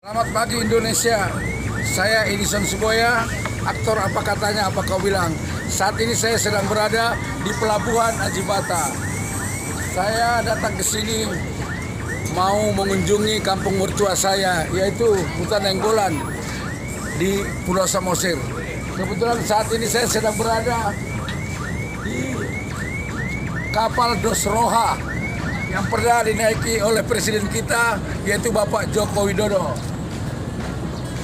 Selamat pagi Indonesia, saya Edison Suboya, aktor Apa Katanya Apa Kau Bilang. Saat ini saya sedang berada di Pelabuhan Ajibata. Saya datang ke sini mau mengunjungi kampung mertua saya, yaitu Hutan Nainggolan di Pulau Samosir. Kebetulan saat ini saya sedang berada di kapal Dos Roha yang pernah dinaiki oleh presiden kita, yaitu Bapak Joko Widodo.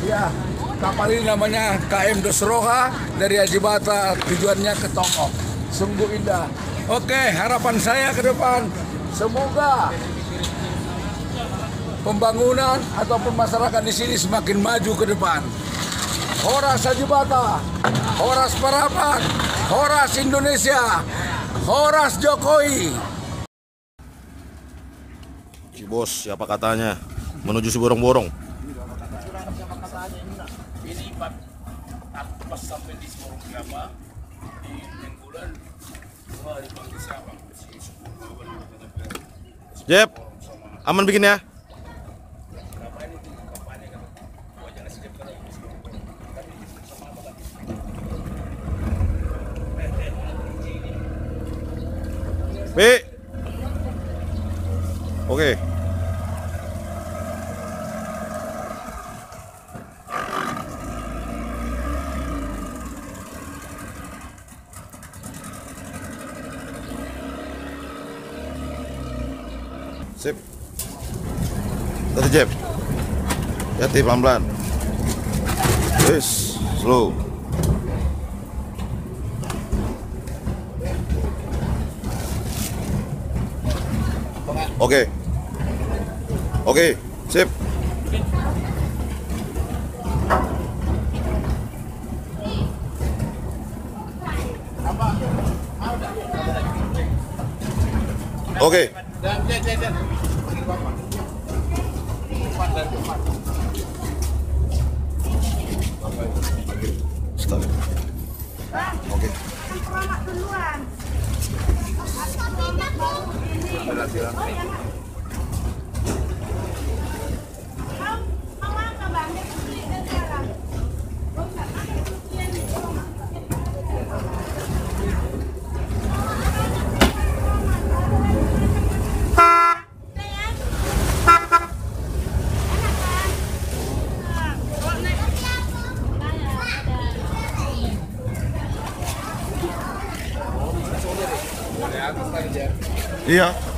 Ya, kapal ini namanya KM Dos Roha dari Ajibata, tujuannya ke Tomok. Sungguh indah. Oke, harapan saya ke depan, semoga pembangunan ataupun masyarakat di sini semakin maju ke depan. Horas Ajibata, Horas Parapat, Horas Indonesia, Horas Jokowi. Bos, siapa katanya menuju si borong-borong? Ini pas sampai di Borong Kelapa di Nainggolan, dipanggil siapa? Jep, aman bikin ya? B. Oke. Sip. Tadi Jeb. Hati pelan-pelan. Yes, slow. Oke. Oke, sip. Oke. Stop. Oke. Iya.